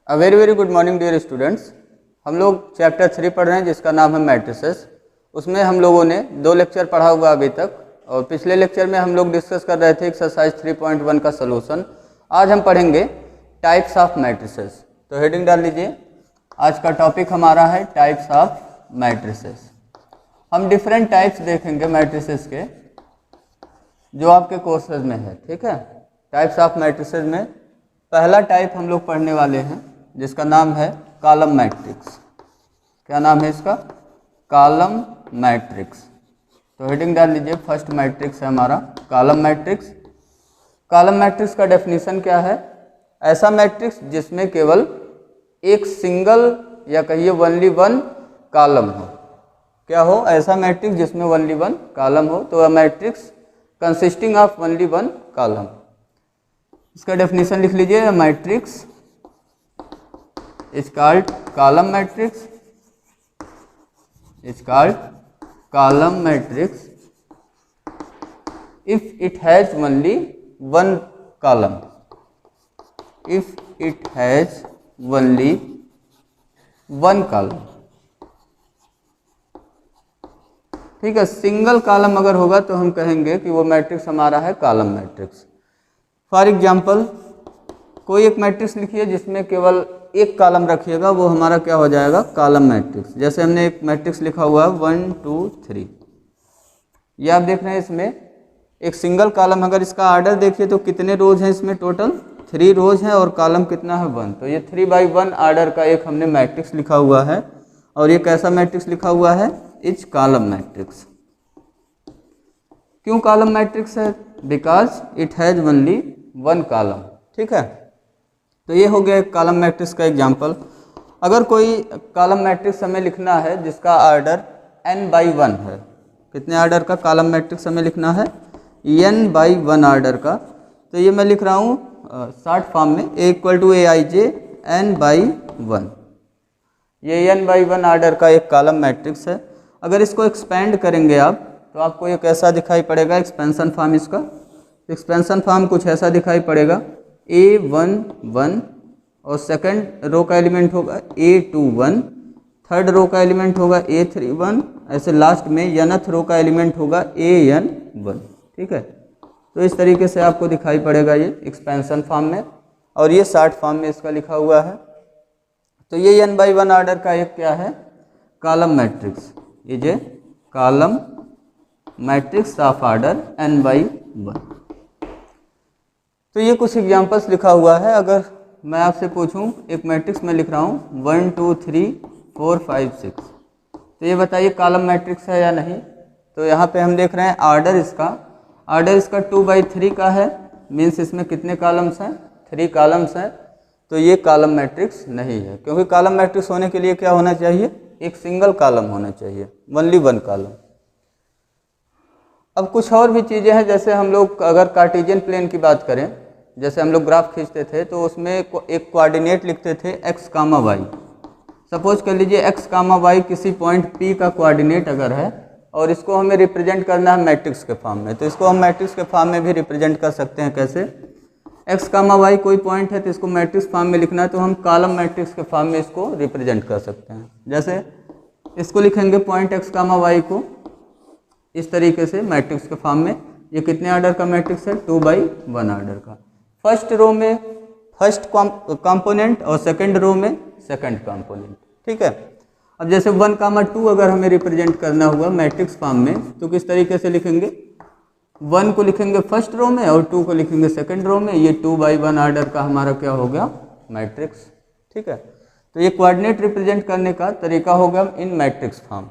अ very very good morning dear students. हम लोग chapter 3 पढ़ रहे हैं जिसका नाम है मैट्रिसेस। उसमें हम लोगों ने 2 लेक्चर पढ़ा हुआ अभी तक, और पिछले लेक्चर में हम लोग डिस्कस कर रहे थे एक्सरसाइज 3.1 का सलूशन। आज हम पढ़ेंगे टाइप्स ऑफ मैट्रिसेस। तो हेडिंग डाल लीजिए, आज का टॉपिक हमारा है टाइप्स ऑफ मैट्रिसेस। हम डिफरेंट टाइप्स देखेंगे मैट्रिसेस के जो आपके कोर्सेज में है, ठीक है। टाइप्स ऑफ मैट्रिसेस में पहला टाइप हम लोग पढ़ने वाले हैं जिसका नाम है कॉलम मैट्रिक्स। क्या नाम है इसका? Column matrix. तो हेडिंग डाल लीजिए, फर्स्ट मैट्रिक्स है हमारा कॉलम मैट्रिक्स। कॉलम मैट्रिक्स का डेफिनेशन क्या है? ऐसा मैट्रिक्स जिसमें केवल एक सिंगल या कहिए ओनली वन कॉलम हो। क्या हो? ऐसा मैट्रिक्स जिसमें ओनली वन कॉलम हो, तो matrix consisting of only one column. इसका डेफिनेशन लिख लीजिए, matrix is called column matrix, is called column matrix if it has only one column, if it has only one column. ठीक है, single column अगर होगा तो हम कहेंगे कि वो मैट्रिक्स हमारा है कॉलम मैट्रिक्स। फॉर एग्जाम्पल कोई एक मैट्रिक्स लिखिए जिसमें केवल एक कॉलम रखिएगा, वो हमारा क्या हो जाएगा? Column matrix. जैसे हमने एक मैट्रिक्स लिखा हुआ है 1 2 3, ये आप देख रहे हैं। इसमें एक सिंगल कॉलम, अगर इसका आर्डर देखिए तो कितने रोज हैं इसमें? टोटल 3 रोज हैं, और कॉलम कितना है? 1। तो ये 3/1 आर्डर का एक हमने मैट्रिक्स लिखा हुआ है। और ये कैसा मैट्रिक्स लिखा हुआ है? Is column matrix. क्यों कॉलम मैट्रिक्स है? Because it has only one column. ठीक है, तो ये हो गया एक कॉलम मैट्रिक्स का एग्जांपल। अगर कोई कॉलम मैट्रिक्स हमें लिखना है जिसका आर्डर n/1 है, कितने आर्डर का कॉलम मैट्रिक्स हमें लिखना है? n/1 आर्डर का। तो ये मैं लिख रहा हूँ शॉर्ट फॉर्म में, a = aij n/1। ये n/1 आर्डर का एक कॉलम मैट्रिक्स है। अगर इसको एक्सपेंड करेंगे आप तो आपको ये कैसा दिखाई पड़ेगा? एक्सपेंशन फॉर्म इसका। एक्सपेंशन फॉर्म कुछ ऐसा दिखाई पड़ेगा, a1 1, और सेकंड रो का एलिमेंट होगा a21, थर्ड रो का एलिमेंट होगा a31, ऐसे लास्ट में nth रो का एलिमेंट होगा an1। ठीक है, तो इस तरीके से आपको दिखाई पड़ेगा ये एक्सपेंशन फॉर्म में, और ये शॉर्ट फॉर्म में इसका लिखा हुआ है। तो ये n/1 आर्डर का एक क्या है? Column matrix. ये जे column matrix of order n/1। तो ये कुछ एग्जांपल्स लिखा हुआ है। अगर मैं आपसे पूछूं, एक मैट्रिक्स में लिख रहा हूँ 1 2 3 4 5 6, तो ये बताइए कॉलम मैट्रिक्स है या नहीं? तो यहाँ पे हम देख रहे हैं आर्डर इसका 2/3 का है, मीन्स इसमें कितने कॉलम्स हैं? 3 कॉलम्स हैं। तो ये कॉलम मैट्रिक्स नहीं है, क्योंकि कॉलम मैट्रिक्स होने के लिए क्या होना चाहिए? एक सिंगल कॉलम होना चाहिए, ओनली वन कॉलम। अब कुछ और भी चीज़ें हैं, जैसे हम लोग अगर कार्टेशियन प्लेन की बात करें, जैसे हम लोग ग्राफ खींचते थे तो उसमें एक कोऑर्डिनेट लिखते थे x, y। सपोज कर लीजिए x, y किसी पॉइंट P का कोऑर्डिनेट अगर है, और इसको हमें रिप्रेजेंट करना है मैट्रिक्स के फॉर्म में, तो इसको हम मैट्रिक्स के फॉर्म में भी रिप्रेजेंट कर सकते हैं। कैसे? x, y कोई पॉइंट है तो इसको मैट्रिक्स फॉर्म में लिखना है, तो हम कॉलम मैट्रिक्स के फॉर्म में इसको रिप्रेजेंट कर सकते हैं। जैसे इसको लिखेंगे पॉइंट x, y को इस तरीके से मैट्रिक्स के फॉर्म में। ये कितने आर्डर का मैट्रिक्स है? 2/1 आर्डर का। फर्स्ट रो में फर्स्ट कंपोनेंट, और सेकंड रो में सेकंड कंपोनेंट। ठीक है, अब जैसे 1, 2 अगर हमें रिप्रेजेंट करना हुआ मैट्रिक्स फॉर्म में, तो किस तरीके से लिखेंगे? 1 को लिखेंगे फर्स्ट रो में और 2 को लिखेंगे सेकंड रो में। ये 2/1 आर्डर का हमारा क्या हो गया? मैट्रिक्स। ठीक है, तो ये कोऑर्डिनेट रिप्रेजेंट करने का तरीका होगा इन मैट्रिक्स फॉर्म।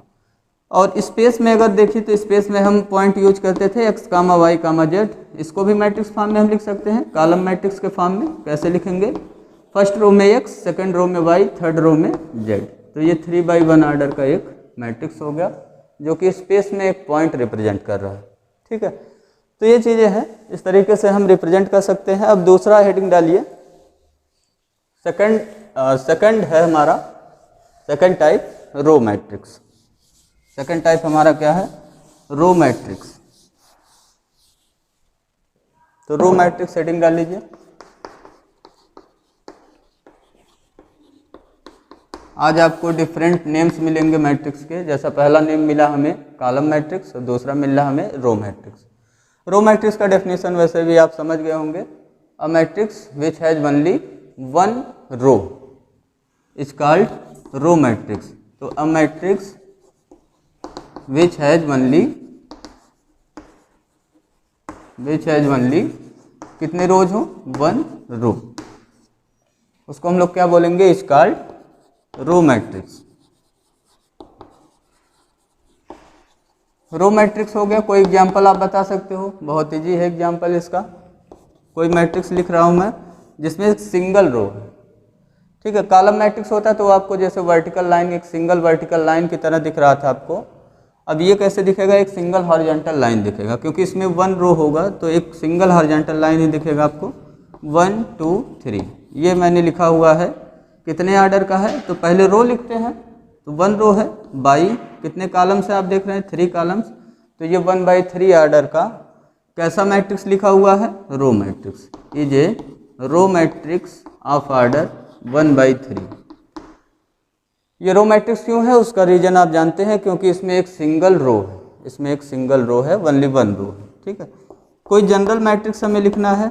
और स्पेस में अगर देखिए तो स्पेस में हम पॉइंट यूज करते थे x, y, z। इसको भी मैट्रिक्स फॉर्म में हम लिख सकते हैं कॉलम मैट्रिक्स के फॉर्म में। कैसे लिखेंगे? फर्स्ट रो में x, सेकंड रो में y, थर्ड रो में z। तो ये 3/1 आर्डर का एक मैट्रिक्स हो गया, जो कि स्पेस में एक पॉइंट रिप्रेजेंट कर रहा है। ठीक है, तो ये चीज़ें हैं, इस तरीके से हम रिप्रेजेंट कर सकते हैं। अब दूसरा हेडिंग डालिए, सेकंड है हमारा second type row matrix. Second type हमारा क्या है? Row matrix. तो रो मैट्रिक्स हेडिंग डाल लीजिए। आज आपको डिफरेंट नेम्स मिलेंगे मैट्रिक्स के। जैसा पहला नेम मिला हमें कॉलम मैट्रिक्स और दूसरा मिल रहा हमें रो मैट्रिक्स। रो मैट्रिक्स का डेफिनेशन वैसे भी आप समझ गए होंगे, a matrix which has only one row is called row matrix. तो a matrix which has only कितने रोज हो, वन रो, उसको हम लोग क्या बोलेंगे, is called row matrix. Row matrix हो गया। कोई एग्जांपल आप बता सकते हो, बहुत इजी है एग्जांपल इसका। कोई मैट्रिक्स लिख रहा हूं मैं जिसमें एक सिंगल रो है, ठीक है। कॉलम मैट्रिक्स होता है तो आपको जैसे वर्टिकल लाइन, एक सिंगल वर्टिकल लाइन की तरह दिख रहा था आपको। अब ये कैसे दिखेगा, एक सिंगल हॉरिजॉन्टल लाइन दिखेगा, क्योंकि इसमें वन रो होगा तो एक सिंगल हॉरिजॉन्टल लाइन ही दिखेगा आपको, 1 2 3। ये मैंने लिखा हुआ है, कितने आर्डर का है, तो पहले रो लिखते हैं। तो 1 रो है, बाई कितने कॉलम्स है आप देख रहे हैं, 3 कॉलम्स। तो ये 1/3 आर्डर का कैसा मैट्रिक्स लिखा हुआ है, row matrix. Is a row matrix of order 1/3। ये रो मैट्रिक्स क्यों है, उसका रीजन आप जानते हैं, क्योंकि इसमें एक सिंगल रो है, इसमें एक सिंगल रो है, ओनली वन रो है, ठीक है। कोई जनरल मैट्रिक्स हमें लिखना है,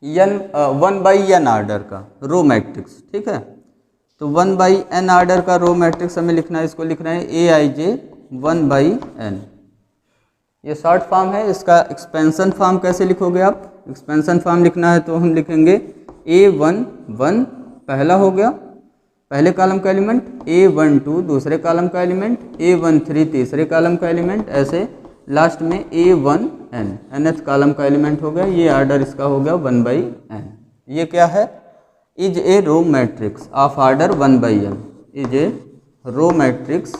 1/n आर्डर का रो मैट्रिक्स, ठीक है। तो 1/n आर्डर का रो मैट्रिक्स हमें लिखना है, इसको लिखना है Aij 1/n। ये शॉर्ट फॉर्म है। इसका एक्सपेंशन फॉर्म कैसे लिखोगे आप, एक्सपेंशन फॉर्म लिखना है तो हम लिखेंगे A11 पहला हो गया, पहले कॉलम का एलिमेंट, A12 दूसरे कॉलम का एलिमेंट, A13 तीसरे कॉलम का एलिमेंट, ऐसे लास्ट में A1n nth कॉलम का एलिमेंट हो गया। ये आर्डर इसका हो गया 1/n। ये क्या है, is a row matrix of order 1/n, is a row matrix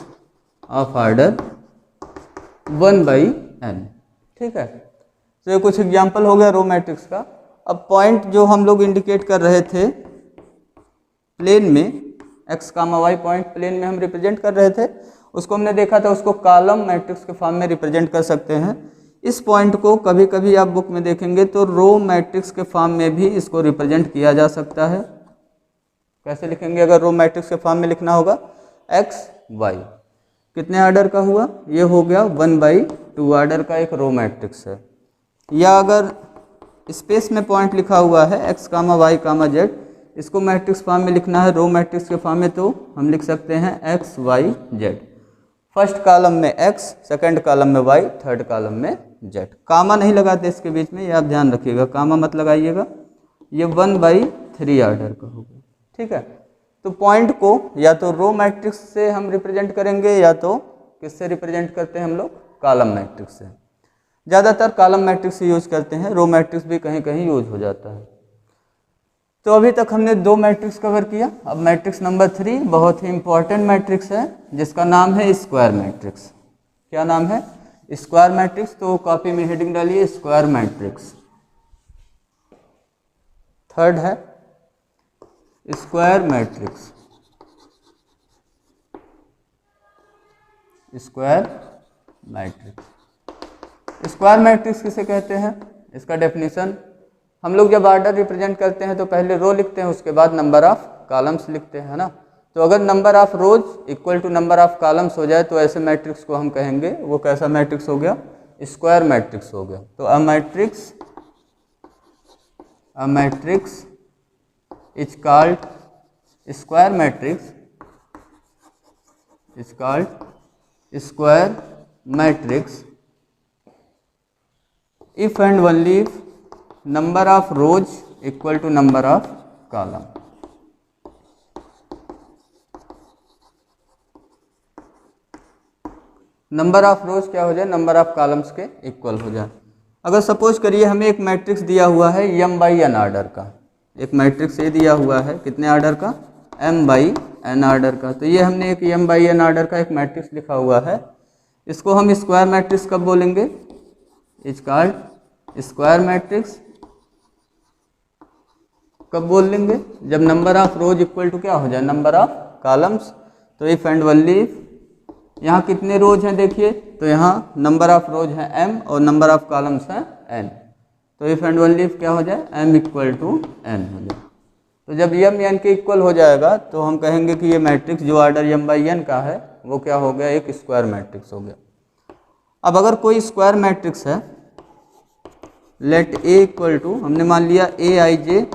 of order 1/n, ठीक है। तो ये कुछ एग्जांपल हो गया रो मैट्रिक्स का। अब पॉइंट जो हम लोग इंडिकेट कर रहे थे प्लेन में, x, y पॉइंट प्लेन में हम रिप्रेजेंट कर रहे थे, उसको हमने देखा था, उसको कॉलम मैट्रिक्स के फॉर्म में रिप्रेजेंट कर सकते हैं। इस पॉइंट को कभी कभी आप बुक में देखेंगे तो रो मैट्रिक्स के फॉर्म में भी इसको रिप्रेजेंट किया जा सकता है। कैसे लिखेंगे, अगर रो मैट्रिक्स के फॉर्म में लिखना होगा, x y कितने आर्डर का हुआ, ये हो गया 1/2 आर्डर का एक रो मैट्रिक्स है। या अगर स्पेस में पॉइंट लिखा हुआ है x, y, z, इसको मैट्रिक्स फॉर्म में लिखना है, रो मैट्रिक्स के फॉर्म में, तो हम लिख सकते हैं x y z। First column में x, सेकंड कॉलम में y, थर्ड कॉलम में z। कामा नहीं लगाते इसके बीच में, ये आप ध्यान रखिएगा, कामा मत लगाइएगा। ये 1/3 आर्डर का होगा, ठीक है। तो पॉइंट को या तो रो मैट्रिक्स से हम रिप्रेजेंट करेंगे, या तो किससे रिप्रेजेंट करते हैं हम लोग, कॉलम मैट्रिक्स से। ज़्यादातर कॉलम मैट्रिक्स यूज करते हैं, रो मैट्रिक्स भी कहीं कहीं यूज हो जाता है। तो अभी तक हमने 2 मैट्रिक्स कवर किया। अब मैट्रिक्स नंबर 3 बहुत ही इंपॉर्टेंट मैट्रिक्स है, जिसका नाम है स्क्वायर मैट्रिक्स। क्या नाम है, स्क्वायर मैट्रिक्स। तो कॉपी में हेडिंग डालिए स्क्वायर मैट्रिक्स। थर्ड है square matrix. Square matrix, square matrix किसे कहते हैं, इसका डेफिनेशन, हम लोग जब आर्डर रिप्रेजेंट करते हैं तो पहले रो लिखते हैं, उसके बाद नंबर ऑफ कॉलम्स लिखते हैं, है ना। तो अगर number of rows equal to number of columns हो जाए तो ऐसे मैट्रिक्स को हम कहेंगे, वो कैसा मैट्रिक्स हो गया, स्क्वायर मैट्रिक्स हो गया। तो a matrix is called square matrix, is called square matrix if and only if number of rows equal to number of column. Number of rows क्या हो जाए, नंबर ऑफ कॉलम्स के equal हो जाए। अगर सपोज करिए हमें एक मैट्रिक्स दिया हुआ है m/n आर्डर का, एक मैट्रिक्स ये दिया हुआ है कितने आर्डर का, m/n आर्डर का। तो ये हमने एक m/n आर्डर का एक मैट्रिक्स लिखा हुआ है, इसको हम स्क्वायर मैट्रिक्स कब बोलेंगे, इज कॉल्ड स्क्वायर मैट्रिक्स कब बोल लेंगे, जब number of rows equal to क्या हो जाए, नंबर ऑफ कॉलम्स। तो इफ एंड ओनली इफ, यहाँ कितने रोज हैं देखिए, तो यहाँ नंबर ऑफ रोज है m और नंबर ऑफ कॉलम्स है n। तो इफ एंड ओनली इफ क्या हो जाए, m = n हो जाए, तो जब m n के इक्वल हो जाएगा तो हम कहेंगे कि ये मैट्रिक्स जो ऑर्डर m बाई n का है वो क्या हो गया, एक स्क्वायर मैट्रिक्स हो गया। अब अगर कोई स्क्वायर मैट्रिक्स है, लेट A इक्वल टू, हमने मान लिया a I J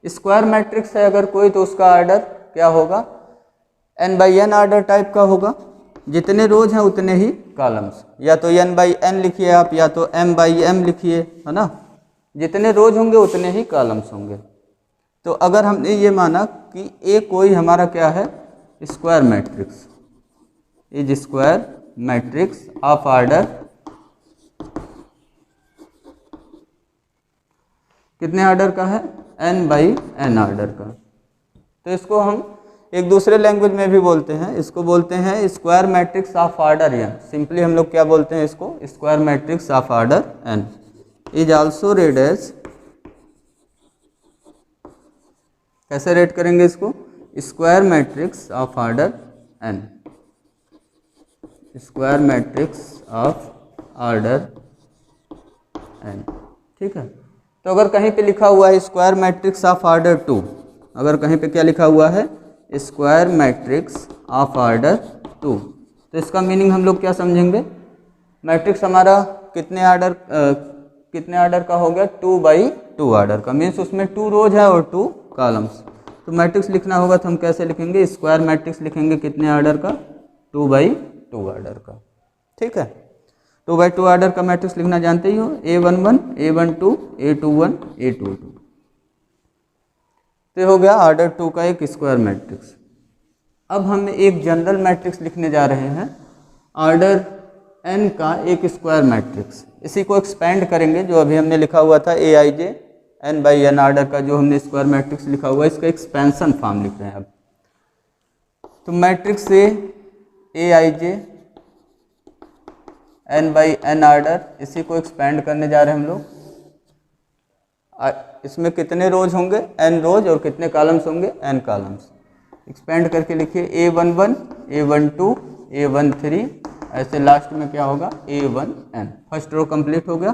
square matrix है अगर कोई, तो उसका ऑर्डर क्या होगा, n by n order type का होगा। जितने रोज हैं उतने ही कॉलम्स, या तो n बाई n लिखिए आप, या तो m बाई m लिखिए, है ना। जितने रोज होंगे उतने ही कॉलम्स होंगे। तो अगर हमने ये माना कि A कोई हमारा क्या है, square matrix, is square matrix of order कितने ऑर्डर का है, n बाई n ऑर्डर का। तो इसको हम एक दूसरे लैंग्वेज में भी बोलते हैं, इसको बोलते हैं square matrix of order n। Simply हम लोग क्या बोलते हैं इसको, square matrix of order n is also read as, कैसे रेड करेंगे इसको, square matrix of order n, square matrix of order n, ठीक है। तो अगर कहीं पे लिखा हुआ है स्क्वायर मैट्रिक्स ऑफ ऑर्डर 2, अगर कहीं पे क्या लिखा हुआ है, स्क्वायर मैट्रिक्स ऑफ ऑर्डर 2, तो इसका मीनिंग हम लोग क्या समझेंगे, मैट्रिक्स हमारा कितने ऑर्डर का हो गया, 2 बाई 2 ऑर्डर का, मीन्स उसमें 2 रोज है और 2 कॉलम्स। तो मैट्रिक्स लिखना होगा तो हम कैसे लिखेंगे, स्क्वायर मैट्रिक्स लिखेंगे कितने ऑर्डर का, 2 बाई 2 ऑर्डर का, ठीक है। 2 बाई 2 ऑर्डर का मैट्रिक्स लिखना जानते ही हो, A11, A12, A21, A22। तो हो गया ऑर्डर 2 का एक स्क्वायर मैट्रिक्स। अब हम एक जनरल मैट्रिक्स लिखने जा रहे हैं, ऑर्डर n का एक स्क्वायर मैट्रिक्स। इसी को एक्सपेंड करेंगे, जो अभी हमने लिखा हुआ था ए आई J n by n order का जो हमने स्क्वायर मैट्रिक्स लिखा हुआ है, इसका एक्सपेंशन फॉर्म लिख रहे हैं अब। तो matrix A I J n by n order, इसी को एक्सपेंड करने जा रहे हैं हम लोग। इसमें कितने रोज होंगे, n रोज, और कितने कॉलम्स होंगे, n कॉलम्स। एक्सपेंड करके लिखिए A11, A12, A13, ऐसे लास्ट में क्या होगा, A1n। फर्स्ट रो कंप्लीट हो गया।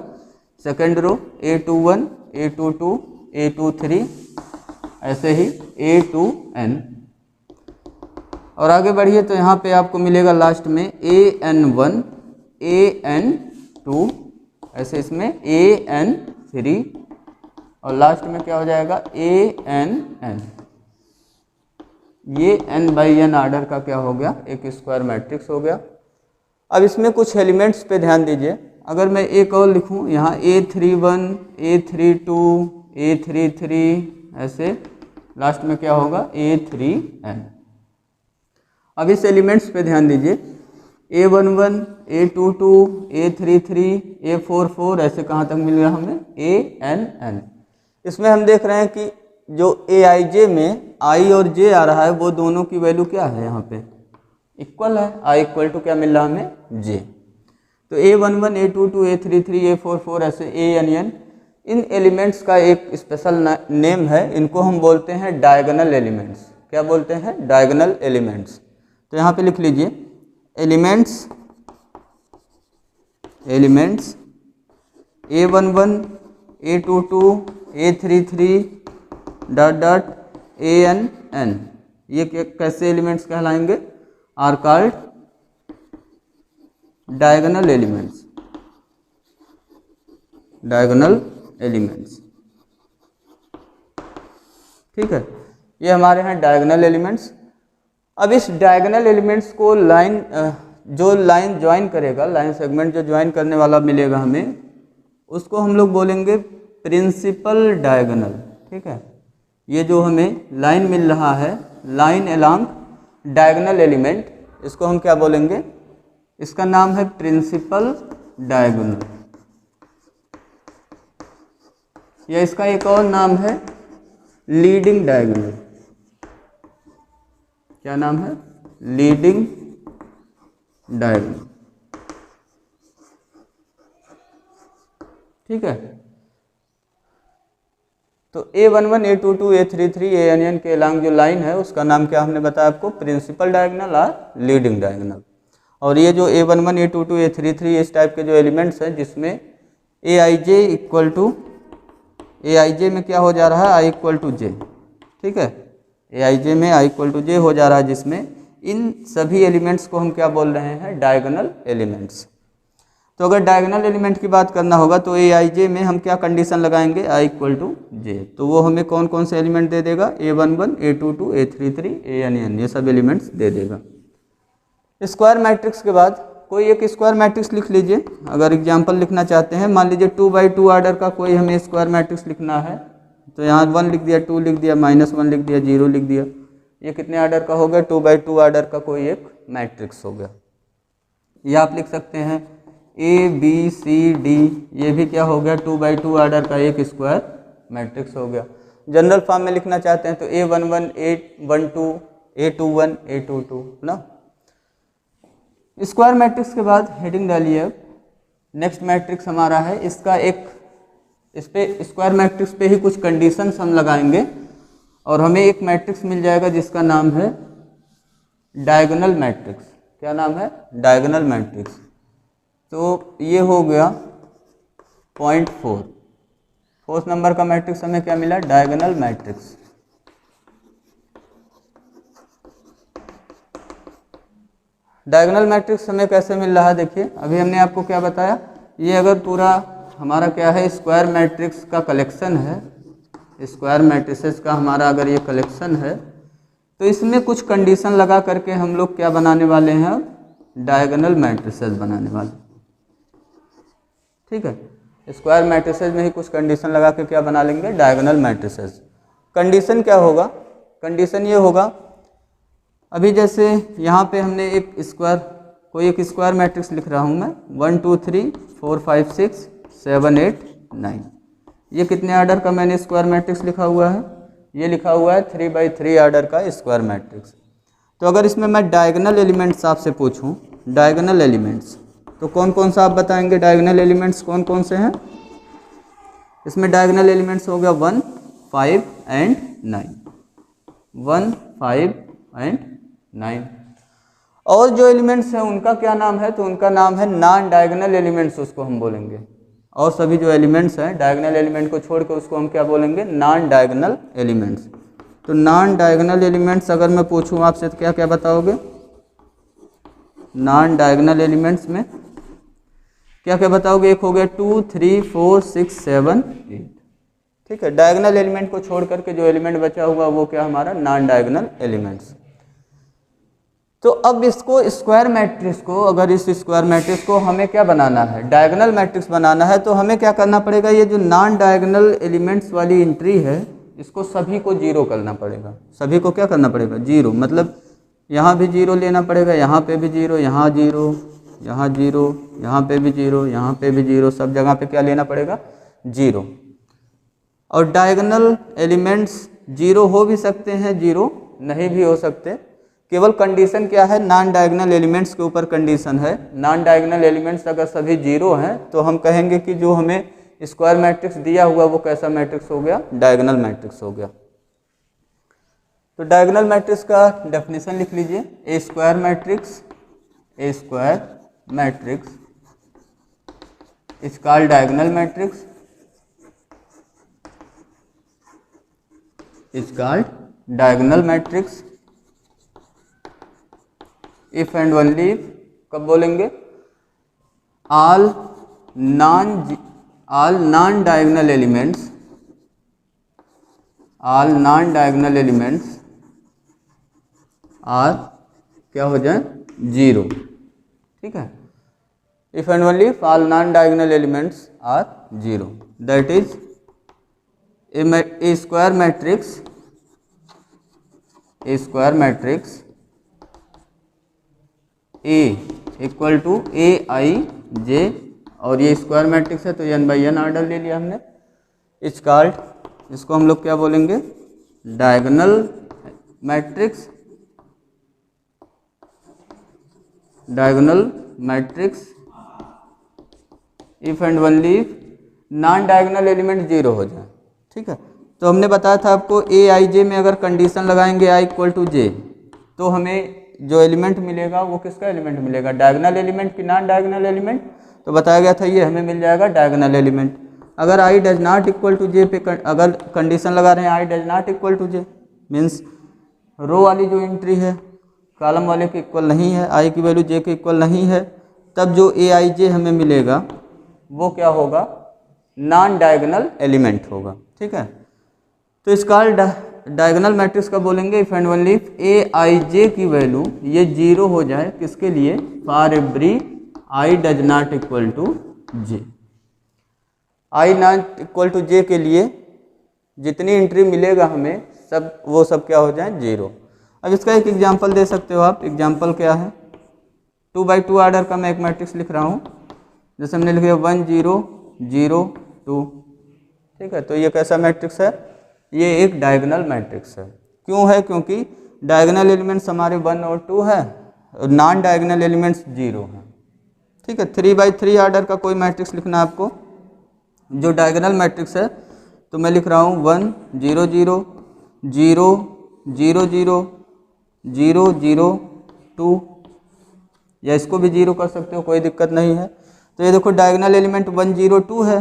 Second row A21, A22, A23, ऐसे ही A2n। और आगे बढ़िए तो यहाँ पे आपको मिलेगा लास्ट में AN1, AN2, ऐसे इसमें AN3, और लास्ट में क्या हो जाएगा, ANn। ये n बाई n ऑर्डर का क्या हो गया, एक स्क्वायर मैट्रिक्स हो गया। अब इसमें कुछ एलिमेंट्स पे ध्यान दीजिए। अगर मैं एक और लिखूं यहाँ A31, A32, A33, ऐसे लास्ट में क्या होगा, A3n। अब इस एलिमेंट्स पे ध्यान दीजिए, A11, A22, A33, A44, ऐसे कहाँ तक मिल गया हमें, ANn। इसमें हम देख रहे हैं कि जो Aij में i और j आ रहा है, वो दोनों की वैल्यू क्या है, यहाँ पे इक्वल है। i इक्वल टू क्या मिल रहा है हमें, j। तो A11, A22, A33, A44, ऐसे ANn, इन एलिमेंट्स का एक स्पेशल नेम है, इनको हम बोलते हैं डायगोनल एलिमेंट्स। क्या बोलते हैं, डायगोनल एलिमेंट्स। तो यहाँ पे लिख लीजिए elements A11, A22, A33 dot dot ANn, ये कैसे एलिमेंट्स कहलाएंगे, are called diagonal elements, diagonal elements, ठीक है। ये हमारे हैं डायगोनल एलिमेंट्स। अब इस डायगोनल एलिमेंट्स को जो लाइन ज्वाइन करेगा, लाइन सेगमेंट जो ज्वाइन करने वाला मिलेगा हमें, उसको हम लोग बोलेंगे प्रिंसिपल डायगोनल, ठीक है। ये जो हमें लाइन मिल रहा है, लाइन अलोंग डायगोनल एलिमेंट, इसको हम क्या बोलेंगे, इसका नाम है प्रिंसिपल डायगोनल, या इसका एक और नाम है लीडिंग डायगोनल। क्या नाम है, लीडिंग डायगोनल, ठीक है। तो A11, A22, A33, ANn के अलोंग जो लाइन है, उसका नाम क्या हमने बताया आपको, प्रिंसिपल डायगोनल और लीडिंग डायगोनल। और ये जो A11, A22, A33 इस टाइप के जो एलिमेंट्स हैं, जिसमें Aij इक्वल टू, Aij में क्या हो जा रहा है, i इक्वल टू j, ठीक है, ए आई जे में आई इक्वल टू जे हो जा रहा है, जिसमें इन सभी एलिमेंट्स को हम क्या बोल रहे हैं, डायगोनल एलिमेंट्स। तो अगर डायगोनल एलिमेंट की बात करना होगा तो ए आई जे में हम क्या कंडीशन लगाएंगे, आई इक्वल टू जे। तो वो हमें कौन कौन से एलिमेंट दे देगा, A11, A22, A33, AN ये सब एलिमेंट्स दे देगा। स्क्वायर मैट्रिक्स के बाद कोई एक स्क्वायर मैट्रिक्स लिख लीजिए। अगर एग्जाम्पल लिखना चाहते हैं, मान लीजिए 2x2 ऑर्डर का कोई हमें स्क्वायर मैट्रिक्स लिखना है, तो यहाँ 1 लिख दिया, 2 लिख दिया, -1 लिख दिया, 0 लिख दिया। ये कितने ऑर्डर का हो गया, 2x2 ऑर्डर का कोई एक मैट्रिक्स हो गया। या आप लिख सकते हैं ABCD, ये भी क्या हो गया, 2x2 ऑर्डर का एक स्क्वायर मैट्रिक्स हो गया। जनरल फॉर्म में लिखना चाहते हैं तो A11, A12, A21, A22 ना। स्क्वायर मैट्रिक्स के बाद हेडिंग डालिए, नेक्स्ट मैट्रिक्स हमारा है, इसका एक, इस पे स्क्वायर मैट्रिक्स पे ही कुछ कंडीशंस हम लगाएंगे और हमें एक मैट्रिक्स मिल जाएगा जिसका नाम है डायगोनल मैट्रिक्स। क्या नाम है, डायगोनल मैट्रिक्स। तो ये हो गया 0.4, फोर्थ नंबर का मैट्रिक्स हमें क्या मिला, डायगोनल मैट्रिक्स। डायगोनल मैट्रिक्स हमें कैसे मिल रहा है, देखिए अभी हमने आपको क्या बताया, ये अगर पूरा हमारा क्या है, स्क्वायर मैट्रिक्स का कलेक्शन है, स्क्वायर मैट्रिसेस का हमारा अगर ये कलेक्शन है, तो इसमें कुछ कंडीशन लगा करके हम लोग क्या बनाने वाले हैं, डायगोनल मैट्रिसेस बनाने वाले। ठीक है, स्क्वायर मैट्रिसेस में ही कुछ कंडीशन लगा के क्या बना लेंगे, डायगोनल मैट्रिसेस। कंडीशन क्या होगा, कंडीशन ये होगा, अभी जैसे यहाँ पे हमने एक स्क्वायर, कोई एक स्क्वायर मैट्रिक्स लिख रहा हूँ मैं, 1 2 3 4 5 6 7 8 9, ये कितने ऑर्डर का मैंने स्क्वायर मैट्रिक्स लिखा हुआ है, ये लिखा हुआ है 3x3 ऑर्डर का स्क्वायर मैट्रिक्स। तो अगर इसमें मैं डायगोनल एलिमेंट्स आपसे पूछूं, डायगोनल एलिमेंट्स, तो कौन कौन सा आप बताएंगे, डायगोनल एलिमेंट्स कौन कौन से हैं। इसमें डायगोनल एलिमेंट्स हो गया 1 5 एंड 9, 1 5 एंड 9। और जो एलिमेंट्स हैं उनका क्या नाम है, तो उनका नाम है नॉन डायगोनल एलिमेंट्स, उसको हम बोलेंगे। और सभी जो एलिमेंट्स हैं, डायगोनल एलिमेंट को छोड़ के उसको हम क्या बोलेंगे, नॉन डायगोनल एलिमेंट्स। तो नॉन डायगोनल एलिमेंट्स अगर मैं पूछूं आपसे तो क्या क्या बताओगे, नॉन डायगोनल एलिमेंट्स में क्या क्या बताओगे, एक हो गया 2 3 4 6 7 8। ठीक है, डायगोनल एलिमेंट को छोड़ करके जो एलिमेंट बचा हुआ वो क्या हमारा, नॉन डायगोनल एलिमेंट्स। तो अब इसको स्क्वायर मैट्रिक्स को, अगर इस स्क्वायर मैट्रिक्स को हमें क्या बनाना है, डायगोनल मैट्रिक्स बनाना है, तो हमें क्या करना पड़ेगा, ये जो नॉन डायगोनल एलिमेंट्स वाली एंट्री है इसको सभी को 0 करना पड़ेगा। सभी को क्या करना पड़ेगा, 0, मतलब यहाँ भी 0 लेना पड़ेगा, यहाँ पे भी 0, यहाँ 0, यहाँ 0, यहाँ पे भी 0, यहाँ पे भी 0, सब जगह पे क्या लेना पड़ेगा, 0। और डायगोनल एलिमेंट्स 0 हो भी सकते हैं, 0 नहीं भी हो सकते। केवल कंडीशन क्या है, नॉन डायगोनल एलिमेंट्स के ऊपर कंडीशन है। नॉन डायगोनल एलिमेंट्स अगर सभी 0 हैं तो हम कहेंगे कि जो हमें स्क्वायर मैट्रिक्स दिया हुआ वो कैसा मैट्रिक्स हो गया, डायगोनल मैट्रिक्स हो गया। तो डायगोनल मैट्रिक्स का डेफिनेशन लिख लीजिए, a square matrix, a square matrix is called diagonal matrix, is called diagonal matrix if and only, कब बोलेंगे, all non diagonal elements, all non diagonal elements are क्या हो जाए, 0। ठीक है, if and only all non diagonal elements are 0, that is a square matrix, a square matrix A equal to a I j, और ये square matrix है तो n/n order ले लिया हमने। इट्स कॉल्ड, इसको हम लोग क्या बोलेंगे, diagonal matrix, diagonal matrix if and only non diagonal element 0 हो जाए। ठीक है, तो हमने बताया था आपको ए आई जे में अगर कंडीशन लगाएंगे i इक्वल टू जे, तो हमें जो एलिमेंट मिलेगा वो किसका एलिमेंट मिलेगा, डायगोनल एलिमेंट की नॉन डायगोनल एलिमेंट। तो बताया गया था ये हमें मिल जाएगा डायगोनल एलिमेंट। अगर i does not equal to j पे अगर कंडीशन लगा रहे हैं i does not equal to j, means row वाली जो एंट्री है कॉलम वाले के इक्वल नहीं है, आई की वैल्यू जे के इक्वल नहीं है, तब जो ए आई जे हमें मिलेगा वो क्या होगा, नॉन डायगोनल एलिमेंट होगा। ठीक है, तो इसका डायगोनल मैट्रिक्स का बोलेंगे if and only if A I j की वैल्यू ये 0 हो जाए, किसके लिए, for every i does not equal to j. I not equal to j के लिए जितनी एंट्री मिलेगा हमें सब वो सब क्या हो जाए, 0। अब इसका एक एग्जांपल दे सकते हो आप। एग्जांपल क्या है, 2x2 ऑर्डर का मैं एक मैट्रिक्स लिख रहा हूँ, जैसे हमने लिखा 1 0 0 2। ठीक है, तो ये कैसा मैट्रिक्स है, ये एक डायगोनल मैट्रिक्स है। क्यों है, क्योंकि डायगोनल एलिमेंट्स हमारे 1 और 2 है और नॉन डायगोनल एलिमेंट्स 0 हैं। ठीक है, 3x3 ऑर्डर का कोई मैट्रिक्स लिखना है आपको जो डायगोनल मैट्रिक्स है, तो मैं लिख रहा हूँ 1 0 0 0 0 0 0 0 2, या इसको भी 0 कर सकते हो, कोई दिक्कत नहीं है। तो ये देखो डायगोनल एलिमेंट 1 0 2 है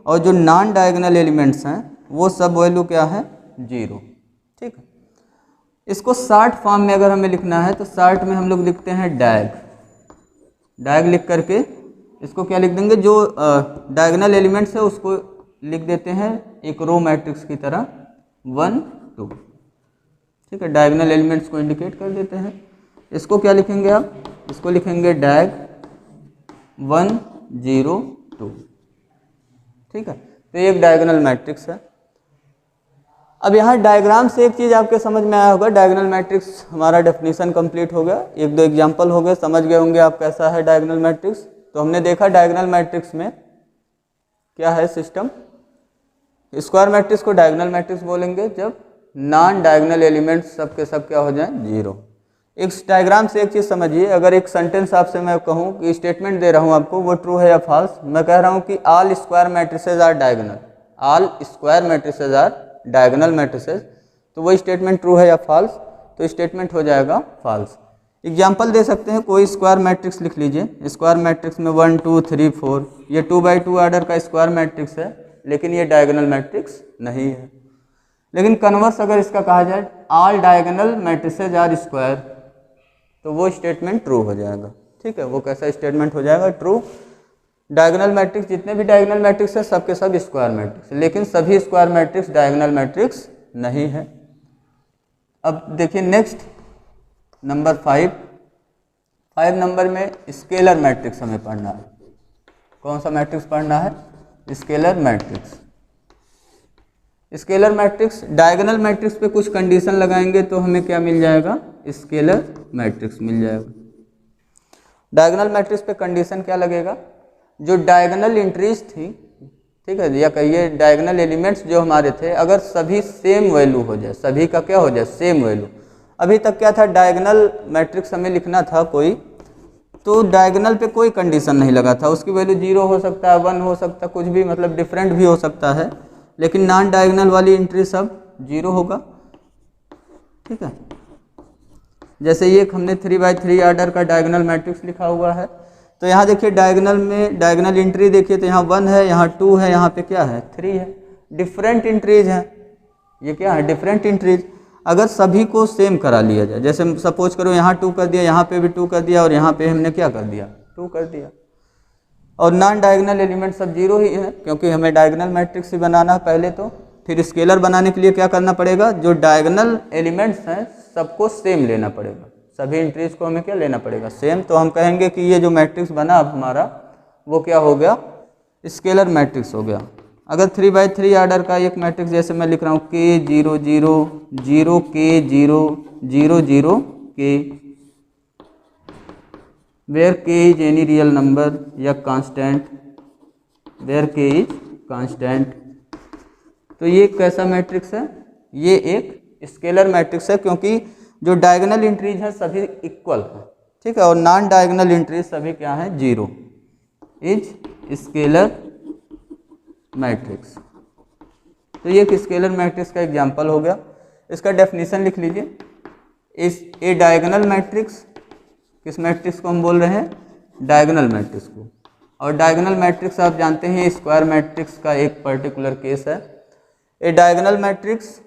और जो नॉन डायगोनल एलिमेंट्स हैं वो सब वैल्यू क्या है, 0। ठीक है, इसको शार्ट फॉर्म में अगर हमें लिखना है तो शार्ट में हम लोग लिखते हैं डैग लिख करके इसको क्या लिख देंगे, जो डायगोनल एलिमेंट्स है उसको लिख देते हैं एक रो मैट्रिक्स की तरह 1 2। ठीक है, डायगोनल एलिमेंट्स को इंडिकेट कर देते हैं। इसको क्या लिखेंगे आप, इसको लिखेंगे डैग 1 0 2। ठीक है, तो ये एक डायगोनल मैट्रिक्स है। अब यहाँ डायग्राम से एक चीज़ आपके समझ में आया होगा, डायगोनल मैट्रिक्स हमारा डेफिनेशन कंप्लीट हो गया, एक दो एग्जांपल हो गए, समझ गए होंगे आप कैसा है डायगोनल मैट्रिक्स। तो हमने देखा डायगोनल मैट्रिक्स में क्या है सिस्टम, स्क्वायर मैट्रिक्स को डायगोनल मैट्रिक्स बोलेंगे जब नॉन डायगोनल एलिमेंट्स सब के सब क्या हो जाएं, 0। एक डायग्राम से एक चीज़ समझिए, अगर एक सेंटेंस आपसे मैं कहूँ कि स्टेटमेंट दे रहा हूँ आपको, वो ट्रू है या फॉल्स, मैं कह रहा हूँ कि all square matrices are diagonal, all square matrices are diagonal matrices, तो वो स्टेटमेंट ट्रू है या फॉल्स, तो स्टेटमेंट हो जाएगा फॉल्स। एग्जाम्पल दे सकते हैं, कोई स्क्वायर मैट्रिक्स लिख लीजिए, स्क्वायर मैट्रिक्स में 1 2 3 4, ये 2x2 ऑर्डर का स्क्वायर मैट्रिक्स है, लेकिन ये डायगोनल मैट्रिक्स नहीं है। लेकिन कन्वर्स अगर इसका कहा जाए all diagonal matrices are square, तो वो स्टेटमेंट ट्रू हो जाएगा। ठीक है, वो कैसा स्टेटमेंट हो जाएगा, ट्रू। डायगोनल मैट्रिक्स जितने भी डायगोनल मैट्रिक्स है सबके सब स्क्वायर मैट्रिक्स, लेकिन सभी स्क्वायर मैट्रिक्स डायगोनल मैट्रिक्स नहीं है। अब देखिए नेक्स्ट नंबर 5 नंबर में स्केलर मैट्रिक्स हमें पढ़ना है। कौन सा मैट्रिक्स पढ़ना है, scalar matrix. Scalar matrix, diagonal matrix पे कुछ कंडीशन लगाएंगे तो हमें क्या मिल जाएगा, स्केलर मैट्रिक्स मिल जाएगा। डायगोनल मैट्रिक्स पे कंडीशन क्या लगेगा, जो डायगोनल एंट्रीज थी, ठीक है, या कहिए डायगोनल एलिमेंट्स जो हमारे थे, अगर सभी सेम वैल्यू हो जाए, सभी का क्या हो जाए, सेम वैल्यू। अभी तक क्या था, डायगोनल मैट्रिक्स हमें लिखना था कोई, तो डायगोनल पे कोई कंडीशन नहीं लगा था, उसकी वैल्यू 0 हो सकता है, 1 हो सकता है, कुछ भी मतलब डिफरेंट भी हो सकता है, लेकिन नॉन डायगोनल वाली एंट्री सब 0 होगा। ठीक है, जैसे ये हमने 3x3 ऑर्डर का डायगोनल मैट्रिक्स लिखा हुआ है, तो यहाँ देखिए डायगोनल में डायगोनल एंट्री देखिए, तो यहाँ 1 है, यहाँ 2 है, यहाँ पे क्या है, 3 है, डिफरेंट एंट्रीज हैं। ये क्या है, डिफरेंट एंट्रीज। अगर सभी को सेम करा लिया जाए, जैसे सपोज करो यहाँ 2 कर दिया, यहाँ पे भी 2 कर दिया और यहाँ पे हमने क्या कर दिया, 2 कर दिया, और नॉन डायगोनल एलिमेंट सब 0 ही है, क्योंकि हमें डायगोनल मैट्रिक्स ही बनाना है पहले। तो फिर स्केलर बनाने के लिए क्या करना पड़ेगा, जो डायगोनल एलिमेंट्स हैं सबको सेम लेना पड़ेगा, सभी एंट्रीज को हमें क्या लेना पड़ेगा, सेम। तो हम कहेंगे कि ये जो मैट्रिक्स बना अब हमारा, वो क्या हो गया, स्केलर मैट्रिक्स हो गया। अगर 3x3 ऑर्डर का एक मैट्रिक्स जैसे मैं लिख रहा हूँ k 0 0 0 k 0 0 0 k, where k is any real number या constant, where k is constant, तो ये कैसा मैट्रिक्स है, ये एक स्केलर मैट्रिक्स है, क्योंकि जो डायगोनल एंट्रीज हैं सभी इक्वल हैं। ठीक है, और नॉन डायगोनल एंट्रीज सभी क्या हैं, 0, इज स्केलर मैट्रिक्स। तो ये एक स्केलर मैट्रिक्स का एग्जांपल हो गया। इसका डेफिनेशन लिख लीजिए, इस ए डायगोनल मैट्रिक्स, किस मैट्रिक्स को हम बोल रहे हैं, डायगोनल मैट्रिक्स को। और डायगोनल मैट्रिक्स आप जानते हैं स्क्वायर मैट्रिक्स का एक पर्टिकुलर केस है। A diagonal matrix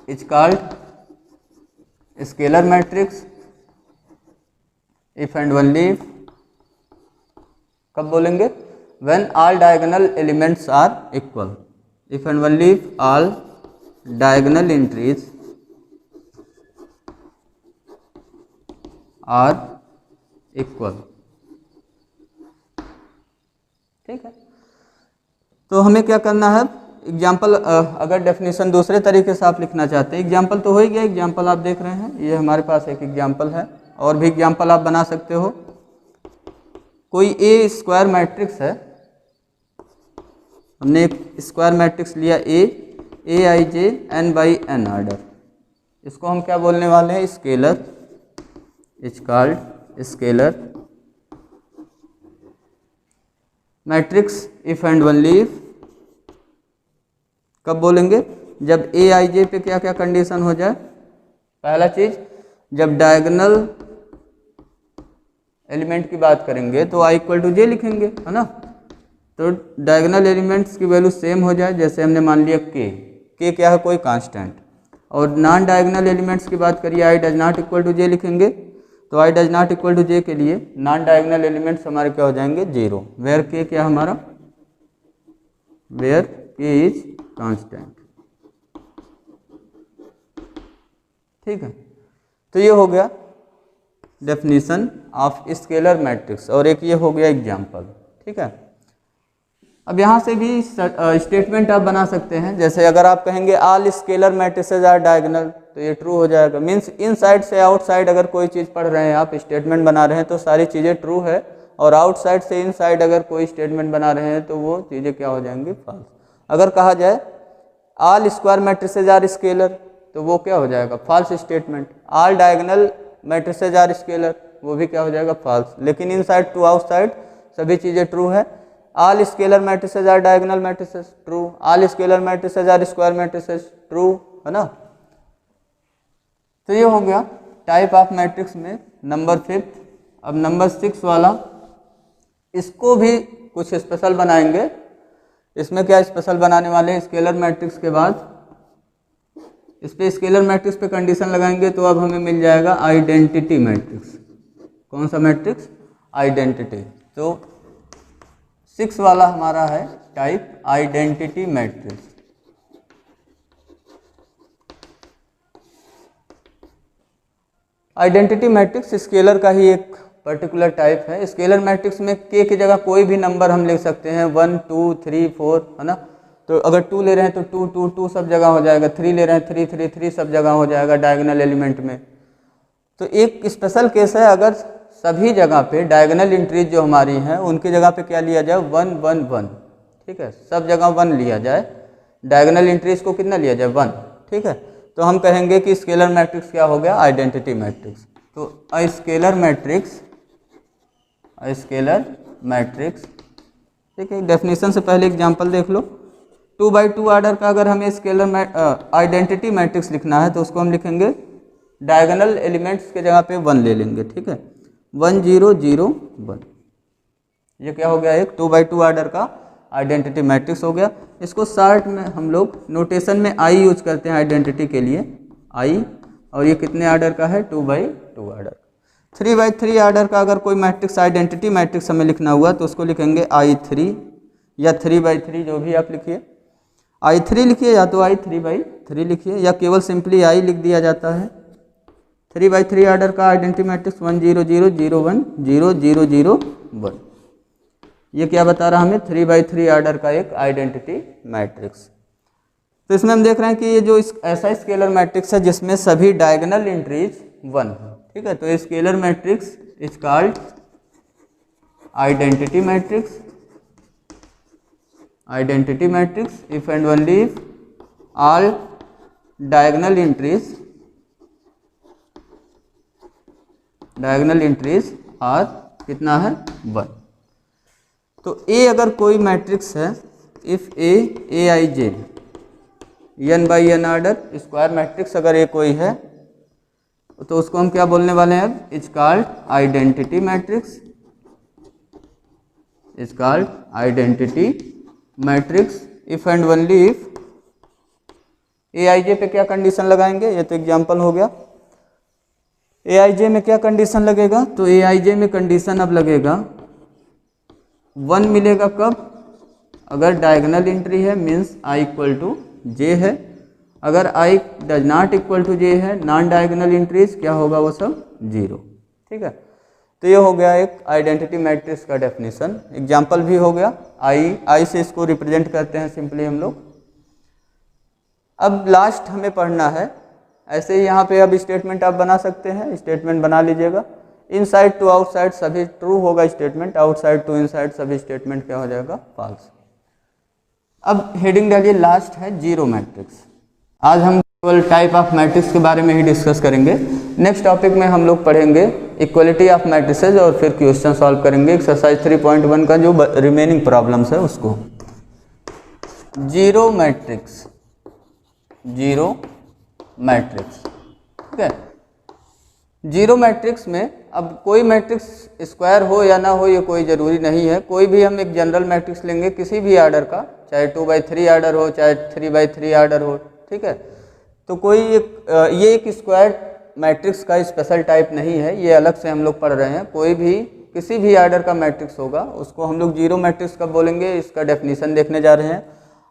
is called scalar matrix if and only कब बोलेंगे, when all diagonal elements are equal, if and only all diagonal entries are equal. ठीक है, तो हमें क्या करना है, एग्जाम्पल अगर डेफिनेशन दूसरे तरीके से आप लिखना चाहते हैं, एग्जाम्पल तो हो ही गया, एग्जाम्पल आप देख रहे हैं, ये हमारे पास एक एग्जाम्पल है, और भी एग्जाम्पल आप बना सकते हो। कोई ए स्क्वायर मैट्रिक्स है, हमने एक स्क्वायर मैट्रिक्स लिया a I j n by n order, इसको हम क्या बोलने वाले हैं, scalar, is called scalar matrix if and only if, कब बोलेंगे, जब ए आई जे पे क्या क्या कंडीशन हो जाए। पहला चीज, जब डायगोनल एलिमेंट की बात करेंगे तो आई इक्वल टू जे लिखेंगे, है ना, तो डायगोनल एलिमेंट्स की वैल्यू सेम हो जाए, जैसे हमने मान लिया के क्या है, कोई कांस्टेंट, और नॉन डायगोनल एलिमेंट्स की बात करिए, i does not equal to j लिखेंगे, तो i does not equal to j के लिए नॉन डायगोनल एलिमेंट्स हमारे क्या हो जाएंगे, जीरो, वेयर के क्या हमारा, वेयर के इज कांस्टेंट। ठीक है, तो ये हो गया डेफिनेशन ऑफ स्केलर मैट्रिक्स, और एक ये हो गया एग्जाम्पल। ठीक है, अब यहाँ से भी स्टेटमेंट आप बना सकते हैं, जैसे अगर आप कहेंगे all scalar matrices are diagonal, तो ये ट्रू हो जाएगा, मीन्स इन साइड से आउटसाइड अगर कोई चीज़ पढ़ रहे हैं आप, स्टेटमेंट बना रहे हैं, तो सारी चीज़ें ट्रू है, और आउटसाइड से इन साइड अगर कोई स्टेटमेंट बना रहे हैं तो वो चीज़ें क्या हो जाएंगी, फॉल्स। अगर कहा जाए all square matrices are scalar, तो वो क्या हो जाएगा, false statement. All diagonal matrices are scalar, वो भी क्या हो जाएगा, फॉल्स। लेकिन इन साइड टू आउटसाइड सभी चीज़ें ट्रू है। All scalar matrices are diagonal matrices, true. All scalar matrices are square matrices, true, है ना। तो ये हो गया टाइप ऑफ मैट्रिक्स में नंबर 5। अब नंबर 6 वाला, इसको भी कुछ स्पेशल बनाएंगे। इसमें क्या स्पेशल बनाने वाले हैं, स्केलर मैट्रिक्स के बाद इस पे स्केलर मैट्रिक्स पे कंडीशन लगाएंगे, तो अब हमें मिल जाएगा आइडेंटिटी मैट्रिक्स। कौन सा मैट्रिक्स, आइडेंटिटी। तो 6 वाला हमारा है type identity matrix. Identity matrix scalar का ही एक पर्टिकुलर टाइप है। स्केलर मैट्रिक्स में के की जगह कोई भी नंबर हम लिख सकते हैं, 1 2 3 4, है ना। तो अगर 2 ले रहे हैं तो 2 2 2 सब जगह हो जाएगा, 3 ले रहे हैं 3 3 3 सब जगह हो जाएगा डायगोनल एलिमेंट में। तो एक स्पेशल केस है, अगर सभी जगह पे डायगोनल एंट्रीज जो हमारी हैं उनकी जगह पे क्या लिया जाए, 1 1 1। ठीक है, सब जगह 1 लिया जाए, डायगोनल एंट्रीज को कितना लिया जाए, 1। ठीक है, तो हम कहेंगे कि स्केलर मैट्रिक्स क्या हो गया, आइडेंटिटी मैट्रिक्स। तो a scalar matrix, a scalar matrix, ठीक है। डेफिनेशन से पहले एग्जांपल देख लो। 2 by 2 ऑर्डर का अगर हमें स्केलर आइडेंटिटी मैट्रिक्स लिखना है तो उसको हम लिखेंगे डायगोनल एलिमेंट्स के जगह पे 1 ले लेंगे। ठीक है, 1 0 0 1, ये क्या हो गया, एक 2 by 2 ऑर्डर का आइडेंटिटी मैट्रिक्स हो गया। इसको शॉर्ट में हम लोग नोटेशन में आई यूज करते हैं आइडेंटिटी के लिए, आई। और ये कितने ऑर्डर का है, 2 by 2 ऑर्डर। 3 by 3 ऑर्डर का अगर कोई मैट्रिक्स आइडेंटिटी मैट्रिक्स हमें लिखना हुआ तो उसको लिखेंगे I3 या 3 by 3, जो भी आप लिखिए। I3 लिखिए या तो I3 by 3 लिखिए, या केवल सिंपली I लिख दिया जाता है। 3 by 3 ऑर्डर का आइडेंटिटी मैट्रिक्स 1 0 0 0 1 0 0 0 1। ये क्या बता रहा हमें, 3 by 3 ऑर्डर का एक आइडेंटिटी मैट्रिक्स। तो इसमें हम देख रहे हैं कि ये जो ऐसा स्केलर मैट्रिक्स है जिसमें सभी डायगोनल एंट्रीज 1 है। ठीक है, तो scalar matrix is called identity matrix. Identity matrix if and only if all diagonal entries are कितना है, 1। तो ए अगर कोई मैट्रिक्स है, if A I J n by n order square matrix अगर ए कोई है तो उसको हम क्या बोलने वाले हैं, अब is called identity matrix. Is called identity matrix if and only if AIJ पे क्या कंडीशन लगाएंगे, ये तो एग्जाम्पल हो गया। AIJ में क्या कंडीशन लगेगा, तो AIJ में कंडीशन अब लगेगा 1 मिलेगा कब, अगर डायगोनल एंट्री है means I equal to j है, अगर I does not equal to j है, नॉन डायगोनल एंट्रीज क्या होगा वो सब 0। ठीक है, तो ये हो गया एक आइडेंटिटी मैट्रिक्स का डेफिनेशन, एग्जाम्पल भी हो गया। I से इसको रिप्रेजेंट करते हैं सिंपली हम लोग। अब लास्ट हमें पढ़ना है, ऐसे ही यहाँ पे अब स्टेटमेंट आप बना सकते हैं, स्टेटमेंट बना लीजिएगा। इनसाइड टू आउटसाइड सभी ट्रू होगा स्टेटमेंट, आउटसाइड टू इनसाइड सभी स्टेटमेंट क्या हो जाएगा, फॉल्स। अब हेडिंग डालिए, लास्ट है जीरो मैट्रिक्स। आज हम केवल टाइप ऑफ मैट्रिक्स के बारे में ही डिस्कस करेंगे। नेक्स्ट टॉपिक में हम लोग पढ़ेंगे इक्वलिटी ऑफ मैट्रिसेस और फिर क्वेश्चन सॉल्व करेंगे एक्सरसाइज 3.1 का जो रिमेनिंग प्रॉब्लम्स है उसको। जीरो मैट्रिक्स, जीरो मैट्रिक्स, ठीक है। जीरो मैट्रिक्स में अब कोई मैट्रिक्स स्क्वायर हो या ना हो ये कोई ज़रूरी नहीं है, कोई भी हम एक जनरल मैट्रिक्स लेंगे किसी भी आर्डर का, चाहे 2/3 आर्डर हो चाहे 3/3 आर्डर हो, ठीक है। तो कोई ये एक स्क्वायर मैट्रिक्स का स्पेशल टाइप नहीं है, ये अलग से हम लोग पढ़ रहे हैं। कोई भी किसी भी आर्डर का मैट्रिक्स होगा उसको हम लोग जीरो मैट्रिक्स कब बोलेंगे, इसका डेफिनेशन देखने जा रहे हैं।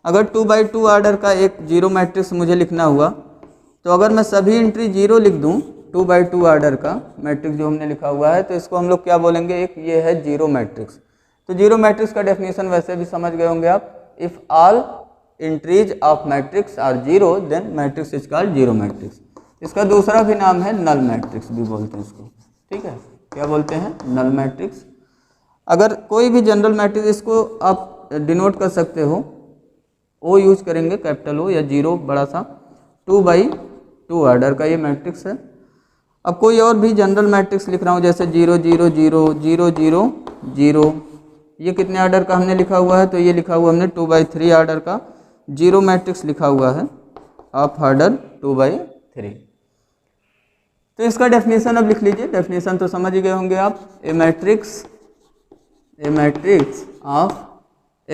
अगर 2/2 आर्डर का एक जीरो मैट्रिक्स मुझे लिखना हुआ तो अगर मैं सभी एंट्री जीरो लिख दूं 2/2 आर्डर का मैट्रिक्स जो हमने लिखा हुआ है तो इसको हम लोग क्या बोलेंगे, एक ये है जीरो मैट्रिक्स। तो जीरो मैट्रिक्स का डेफिनेशन वैसे भी समझ गए होंगे आप, if all entries of matrix are zero then matrix is called zero matrix. इसका दूसरा भी नाम है नल मैट्रिक्स भी बोलते हैं इसको, ठीक है। क्या बोलते हैं, नल मैट्रिक्स। अगर कोई भी जनरल मैट्रिक्स, इसको आप डिनोट कर सकते हो, ओ यूज करेंगे, कैपिटल ओ या जीरो बड़ा सा, 2/2 आर्डर का ये मैट्रिक्स है। अब कोई और भी जनरल मैट्रिक्स लिख रहा हूँ जैसे 0 0 0 0 0 0, ये कितने आर्डर का हमने लिखा हुआ है, तो ये लिखा हुआ हमने 2/3 आर्डर का जीरो मैट्रिक्स लिखा हुआ है ऑफ आर्डर 2/3। तो इसका डेफिनेशन अब लिख लीजिए, डेफिनेशन तो समझ ही गए होंगे आप। A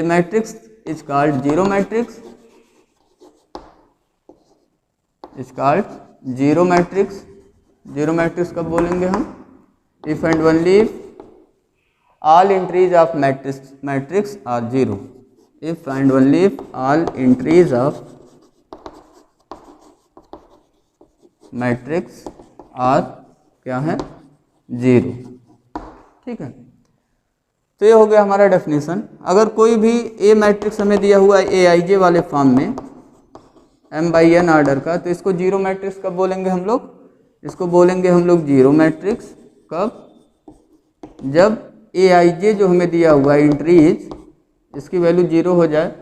matrix is called zero matrix, is called zero matrix. Zero matrix कब बोलेंगे हम, if and only all entries of matrix are zero, if and only all entries of matrix are क्या है, जीरो, ठीक है। तो ये हो गया हमारा डेफिनेशन। अगर कोई भी ए मैट्रिक्स हमें दिया हुआ है AIJ वाले फॉर्म में M/N आर्डर का, तो इसको जीरो मैट्रिक्स कब बोलेंगे हम लोग, इसको बोलेंगे हम लोग जीरो मैट्रिक्स कब, जब AIJ जो हमें दिया हुआ है एंट्रीज इसकी वैल्यू जीरो हो जाए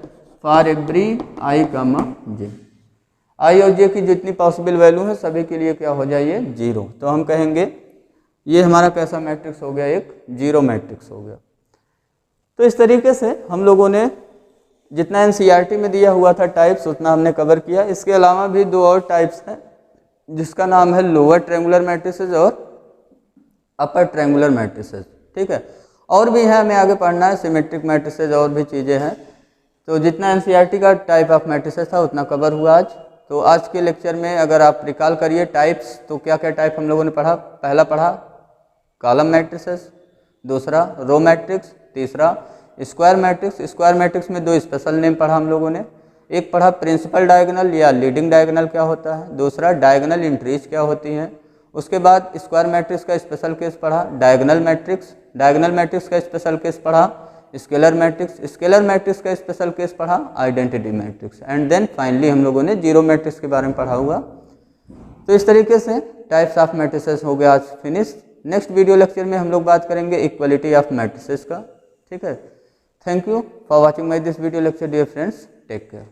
for every I, J। I और J की जितनी पॉसिबल वैल्यू है सभी के लिए क्या हो जाए ये जीरो, तो हम कहेंगे ये हमारा कैसा मैट्रिक्स हो गया, एक जीरो मैट्रिक्स हो गया। तो इस तरीके से हम लोगों ने जितना NCERT में दिया हुआ था टाइप्स उतना हमने कवर किया। इसके अलावा भी दो और टाइप्स हैं जिसका नाम है लोअर ट्रायंगुलर मैट्रिसेस और अपर ट्रायंगुलर मैट्रिसेस, ठीक है। और भी है, हमें आगे पढ़ना है, सिमेट्रिक मैट्रिसेस और भी चीज़ें हैं। तो जितना NCERT का टाइप ऑफ मैट्रिसेस था उतना कवर हुआ आज। तो आज के लेक्चर में अगर आप रिकॉल करिए टाइप्स, तो क्या क्या टाइप हम लोगों ने पढ़ा, पहला पढ़ा कॉलम मैट्रिसेस, दूसरा रो मैट्रिक्स, तीसरा स्क्वायर मैट्रिक्स। स्क्वायर मैट्रिक्स में दो स्पेशल नेम पढ़ा हम लोगों ने, एक पढ़ा प्रिंसिपल डायगोनल या लीडिंग डायगोनल क्या होता है, दूसरा डायगोनल एंट्रीज क्या होती हैं। उसके बाद स्क्वायर मैट्रिक्स का स्पेशल केस पढ़ा डायगोनल मैट्रिक्स, डायगोनल मैट्रिक्स का स्पेशल केस पढ़ा स्केलर मैट्रिक्स, स्केलर मैट्रिक्स का स्पेशल केस पढ़ा identity matrix, and then finally हम लोगों ने जीरो मैट्रिक्स के बारे में पढ़ा हुआ। तो इस तरीके से टाइप्स ऑफ मैट्रिसेस हो गया आज फिनिश। नेक्स्ट वीडियो लेक्चर में हम लोग बात करेंगे इक्वलिटी ऑफ मैट्रिसेस का, ठीक है। Thank you for watching my this video lecture dear friends, take care.